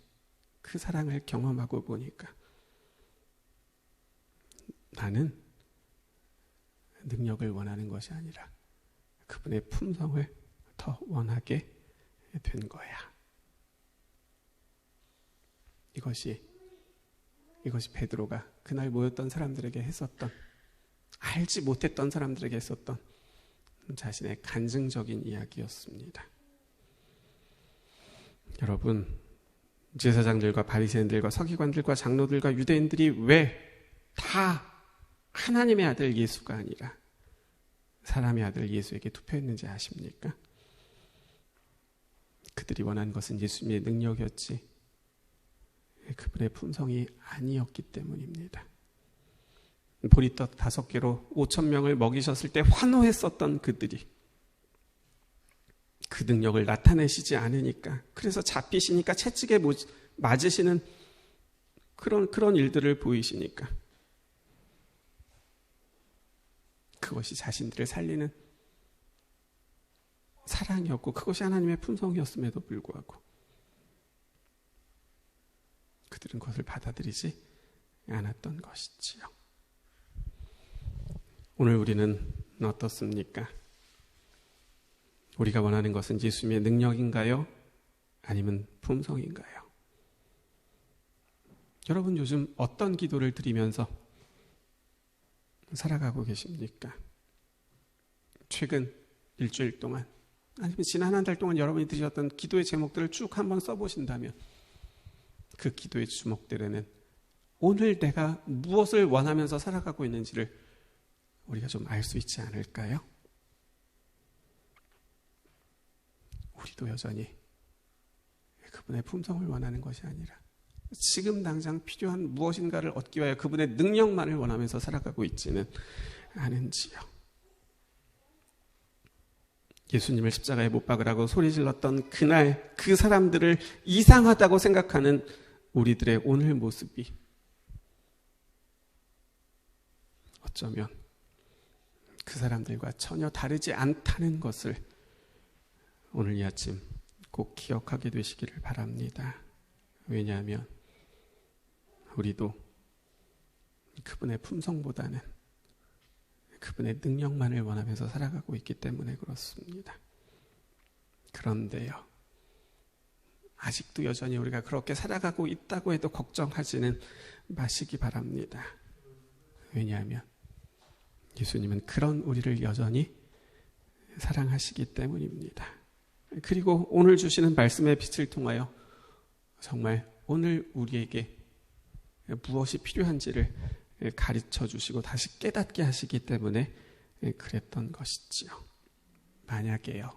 [SPEAKER 1] 그 사랑을 경험하고 보니까 나는 능력을 원하는 것이 아니라 그분의 품성을 더 원하게 된 거야. 이것이 베드로가 그날 모였던 사람들에게 했었던, 알지 못했던 사람들에게 했었던 자신의 간증적인 이야기였습니다. 여러분, 제사장들과 바리새인들과 서기관들과 장로들과 유대인들이 왜 다 하나님의 아들 예수가 아니라 사람의 아들 예수에게 투표했는지 아십니까? 그들이 원한 것은 예수님의 능력이었지 그분의 품성이 아니었기 때문입니다. 보리떡 5개로 5,000명을 먹이셨을 때 환호했었던 그들이 그 능력을 나타내시지 않으니까, 그래서 잡히시니까 채찍에 맞으시는 그런 일들을 보이시니까 그것이 자신들을 살리는 사랑이었고 그것이 하나님의 품성이었음에도 불구하고 그들은 그것을 받아들이지 않았던 것이지요. 오늘 우리는 어떻습니까? 우리가 원하는 것은 예수님의 능력인가요? 아니면 품성인가요? 여러분 요즘 어떤 기도를 드리면서 살아가고 계십니까? 최근 일주일 동안 아니면 지난 한 달 동안 여러분이 드렸던 기도의 제목들을 쭉 한번 써보신다면 그 기도의 주목들에는 오늘 내가 무엇을 원하면서 살아가고 있는지를 우리가 좀 알 수 있지 않을까요? 우리도 여전히 그분의 품성을 원하는 것이 아니라 지금 당장 필요한 무엇인가를 얻기 위하여 그분의 능력만을 원하면서 살아가고 있지는 않은지요. 예수님을 십자가에 못 박으라고 소리질렀던 그날 그 사람들을 이상하다고 생각하는 우리들의 오늘 모습이 어쩌면 그 사람들과 전혀 다르지 않다는 것을 오늘 이 아침 꼭 기억하게 되시기를 바랍니다. 왜냐하면 우리도 그분의 품성보다는 그분의 능력만을 원하면서 살아가고 있기 때문에 그렇습니다. 그런데요, 아직도 여전히 우리가 그렇게 살아가고 있다고 해도 걱정하지는 마시기 바랍니다. 왜냐하면 예수님은 그런 우리를 여전히 사랑하시기 때문입니다. 그리고 오늘 주시는 말씀의 빛을 통하여 정말 오늘 우리에게 무엇이 필요한지를 가르쳐 주시고 다시 깨닫게 하시기 때문에 그랬던 것이지요. 만약에요,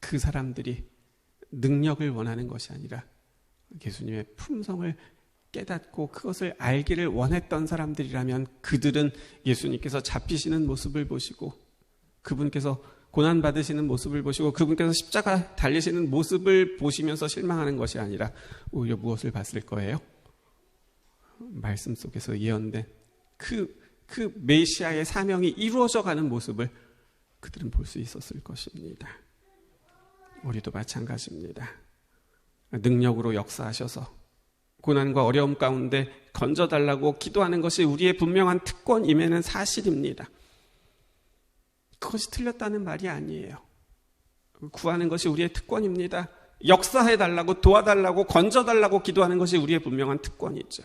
[SPEAKER 1] 그 사람들이 능력을 원하는 것이 아니라 예수님의 품성을 깨닫고 그것을 알기를 원했던 사람들이라면 그들은 예수님께서 잡히시는 모습을 보시고 그분께서 고난받으시는 모습을 보시고 그분께서 십자가 달리시는 모습을 보시면서 실망하는 것이 아니라 오히려 무엇을 봤을 거예요? 말씀 속에서 예언된 그 메시아의 사명이 이루어져 가는 모습을 그들은 볼 수 있었을 것입니다. 우리도 마찬가지입니다. 능력으로 역사하셔서 고난과 어려움 가운데 건져달라고 기도하는 것이 우리의 분명한 특권임에는 사실입니다. 그것이 틀렸다는 말이 아니에요. 구하는 것이 우리의 특권입니다. 역사해달라고, 도와달라고, 건져달라고 기도하는 것이 우리의 분명한 특권이죠.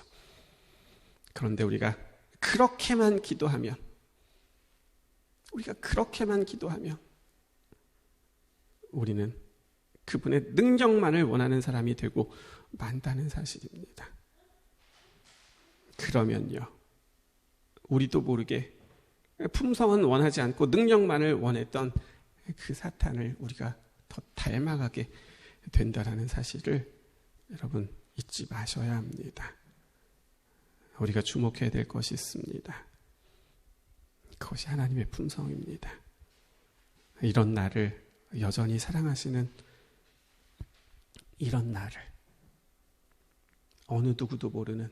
[SPEAKER 1] 그런데 우리가 그렇게만 기도하면 우리는 그분의 능력만을 원하는 사람이 되고 만다는 사실입니다. 그러면요, 우리도 모르게 품성은 원하지 않고 능력만을 원했던 그 사탄을 우리가 더 닮아가게 된다라는 사실을 여러분 잊지 마셔야 합니다. 우리가 주목해야 될 것이 있습니다. 그것이 하나님의 품성입니다. 이런 나를 여전히 사랑하시는 이런 나를 어느 누구도 모르는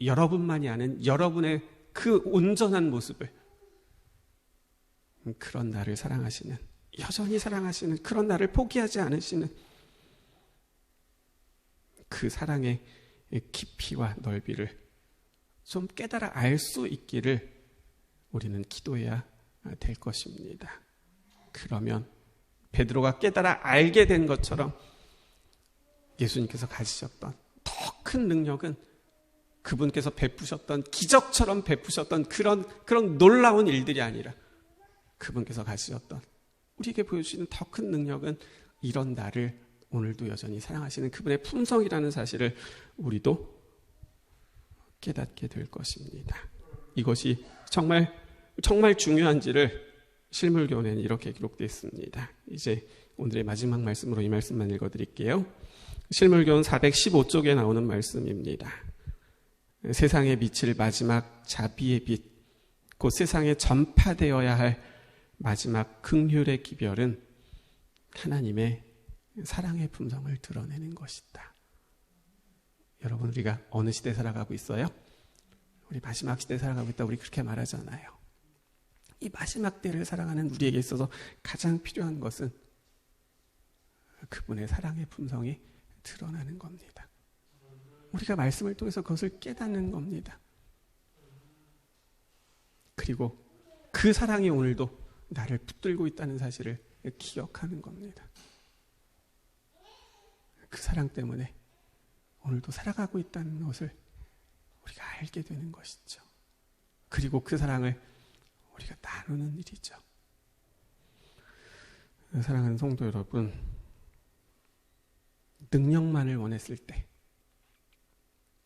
[SPEAKER 1] 여러분만이 아는 여러분의 그 온전한 모습을 그런 나를 사랑하시는 여전히 사랑하시는 그런 나를 포기하지 않으시는 그 사랑의 깊이와 넓이를 좀 깨달아 알 수 있기를 우리는 기도해야 될 것입니다. 그러면 베드로가 깨달아 알게 된 것처럼 예수님께서 가지셨던 더 큰 능력은 그분께서 베푸셨던 기적처럼 베푸셨던 그런 놀라운 일들이 아니라 그분께서 가지셨던 우리에게 보여주시는 더 큰 능력은 이런 나를 오늘도 여전히 사랑하시는 그분의 품성이라는 사실을 우리도 깨닫게 될 것입니다. 이것이 정말 중요한지를 실물교훈에는 이렇게 기록되어 있습니다. 이제 오늘의 마지막 말씀으로 이 말씀만 읽어드릴게요. 실물교훈 415쪽에 나오는 말씀입니다. 세상의 빛을 마지막 자비의 빛, 곧 세상에 전파되어야 할 마지막 긍휼의 기별은 하나님의 사랑의 품성을 드러내는 것이다. 여러분, 우리가 어느 시대에 살아가고 있어요? 우리 마지막 시대에 살아가고 있다. 우리 그렇게 말하잖아요. 이 마지막 때를 살아가는 우리에게 있어서 가장 필요한 것은 그분의 사랑의 품성이 드러나는 겁니다. 우리가 말씀을 통해서 그것을 깨닫는 겁니다. 그리고 그 사랑이 오늘도 나를 붙들고 있다는 사실을 기억하는 겁니다. 그 사랑 때문에 오늘도 살아가고 있다는 것을 우리가 알게 되는 것이죠. 그리고 그 사랑을 우리가 나누는 일이죠. 사랑하는 성도 여러분, 능력만을 원했을 때,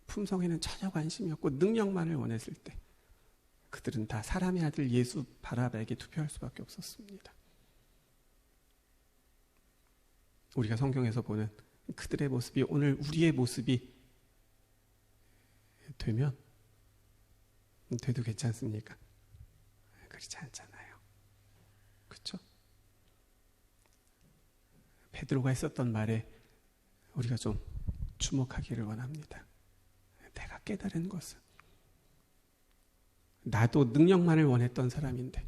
[SPEAKER 1] 품성에는 전혀 관심이 없고 능력만을 원했을 때 그들은 다 사람의 아들 예수 바라바에게 투표할 수밖에 없었습니다. 우리가 성경에서 보는 그들의 모습이 오늘 우리의 모습이 돼도 괜찮습니까? 그렇지 않잖아요. 그렇죠? 베드로가 했었던 말에 우리가 좀 주목하기를 원합니다. 내가 깨달은 것은 나도 능력만을 원했던 사람인데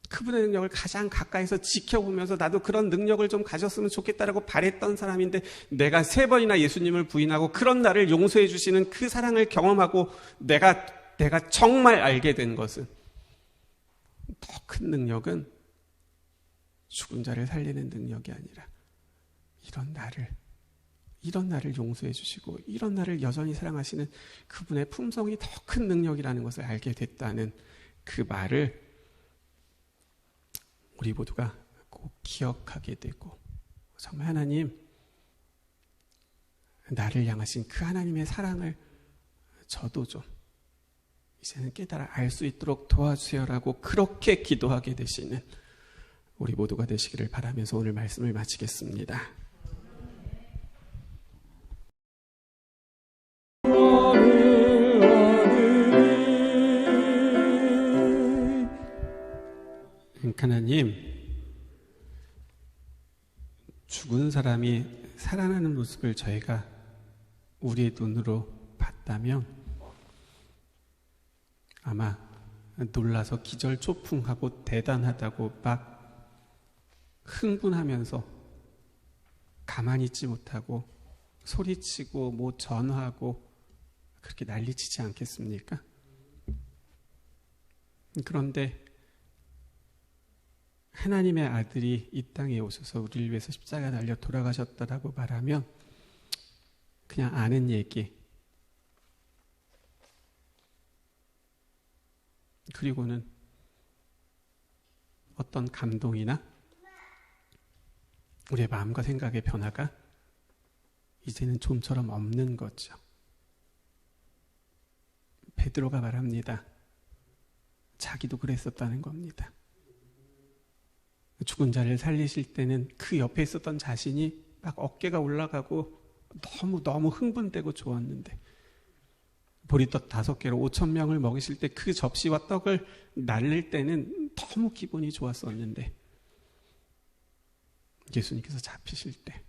[SPEAKER 1] 그분의 능력을 가장 가까이서 지켜보면서 나도 그런 능력을 좀 가졌으면 좋겠다라고 바랬던 사람인데 내가 3번이나 예수님을 부인하고 그런 나를 용서해 주시는 그 사랑을 경험하고 내가 정말 알게 된 것은 더 큰 능력은 죽은 자를 살리는 능력이 아니라 이런 나를 용서해 주시고 이런 나를 여전히 사랑하시는 그분의 품성이 더 큰 능력이라는 것을 알게 됐다는 그 말을 우리 모두가 꼭 기억하게 되고 정말 하나님, 나를 향하신 그 하나님의 사랑을 저도 좀 이제는 깨달아 알 수 있도록 도와주세요라고 그렇게 기도하게 되시는 우리 모두가 되시기를 바라면서 오늘 말씀을 마치겠습니다. 하나님, 죽은 사람이 살아나는 모습을 저희가 우리의 눈으로 봤다면 아마 놀라서 기절초풍하고 대단하다고 막 흥분하면서 가만히 있지 못하고 소리치고 뭐 전화하고 그렇게 난리치지 않겠습니까? 그런데 하나님의 아들이 이 땅에 오셔서 우리를 위해서 십자가에 달려 돌아가셨다라고 말하면 그냥 아는 얘기, 그리고는 어떤 감동이나 우리의 마음과 생각의 변화가 이제는 좀처럼 없는 거죠. 베드로가 말합니다. 자기도 그랬었다는 겁니다. 죽은 자를 살리실 때는 그 옆에 있었던 자신이 막 어깨가 올라가고 너무 흥분되고 좋았는데, 보리떡 5개로 5,000명을 먹이실 때 그 접시와 떡을 날릴 때는 너무 기분이 좋았었는데, 예수님께서 잡히실 때,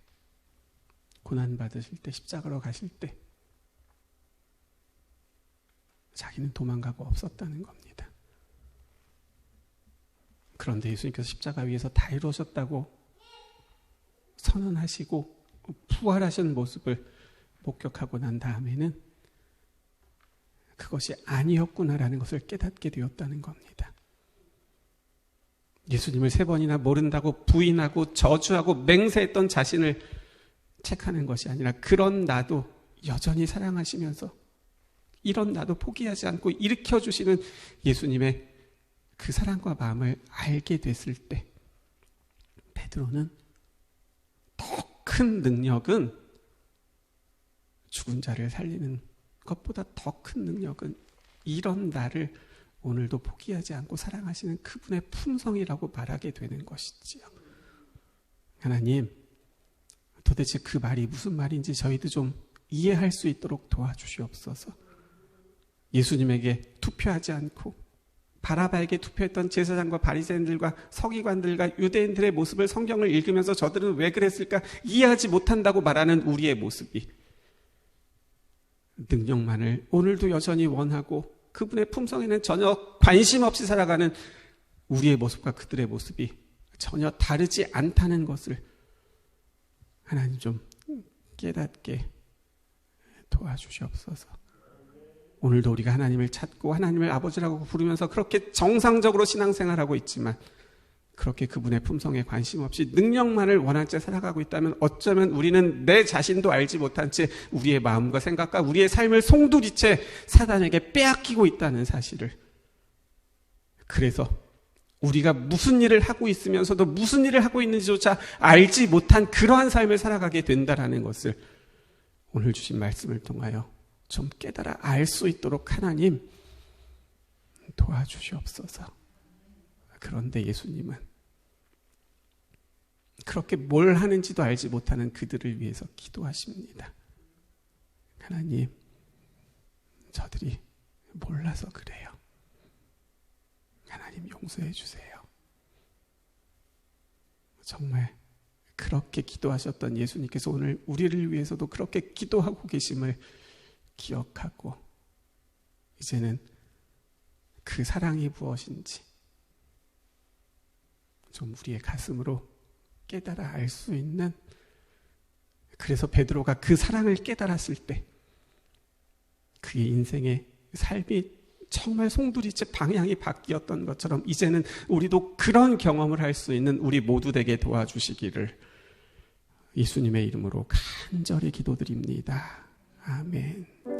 [SPEAKER 1] 고난받으실 때, 십자가로 가실 때 자기는 도망가고 없었다는 겁니다. 그런데 예수님께서 십자가 위에서 다 이루어졌다고 선언하시고 부활하신 모습을 목격하고 난 다음에는 그것이 아니었구나라는 것을 깨닫게 되었다는 겁니다. 예수님을 3번이나 모른다고 부인하고 저주하고 맹세했던 자신을 책하는 것이 아니라, 그런 나도 여전히 사랑하시면서 이런 나도 포기하지 않고 일으켜주시는 예수님의 그 사랑과 마음을 알게 됐을 때, 베드로는 더 큰 능력은, 죽은 자를 살리는 것보다 더 큰 능력은 이런 나를 오늘도 포기하지 않고 사랑하시는 그분의 품성이라고 말하게 되는 것이지요. 하나님, 도대체 그 말이 무슨 말인지 저희도 좀 이해할 수 있도록 도와주시옵소서. 예수님에게 투표하지 않고 바라바에게 투표했던 제사장과 바리새인들과 서기관들과 유대인들의 모습을 성경을 읽으면서 저들은 왜 그랬을까 이해하지 못한다고 말하는 우리의 모습이, 능력만을 오늘도 여전히 원하고 그분의 품성에는 전혀 관심 없이 살아가는 우리의 모습과 그들의 모습이 전혀 다르지 않다는 것을 하나님 좀 깨닫게 도와주시옵소서. 오늘도 우리가 하나님을 찾고 하나님을 아버지라고 부르면서 그렇게 정상적으로 신앙생활하고 있지만, 그렇게 그분의 품성에 관심 없이 능력만을 원한 채 살아가고 있다면, 어쩌면 우리는 내 자신도 알지 못한 채 우리의 마음과 생각과 우리의 삶을 송두리째 사단에게 빼앗기고 있다는 사실을, 그래서 우리가 무슨 일을 하고 있으면서도 무슨 일을 하고 있는지조차 알지 못한 그러한 삶을 살아가게 된다는 것을 오늘 주신 말씀을 통하여 좀 깨달아 알 수 있도록 하나님 도와주시옵소서. 그런데 예수님은 그렇게 뭘 하는지도 알지 못하는 그들을 위해서 기도하십니다. 하나님, 저들이 몰라서 그래요. 하나님 용서해 주세요. 정말 그렇게 기도하셨던 예수님께서 오늘 우리를 위해서도 그렇게 기도하고 계심을 기억하고, 이제는 그 사랑이 무엇인지 좀 우리의 가슴으로 깨달아 알 수 있는, 그래서 베드로가 그 사랑을 깨달았을 때 그의 인생의 삶이 정말 송두리째 방향이 바뀌었던 것처럼, 이제는 우리도 그런 경험을 할 수 있는 우리 모두 되게 도와주시기를 예수님의 이름으로 간절히 기도드립니다. 아멘.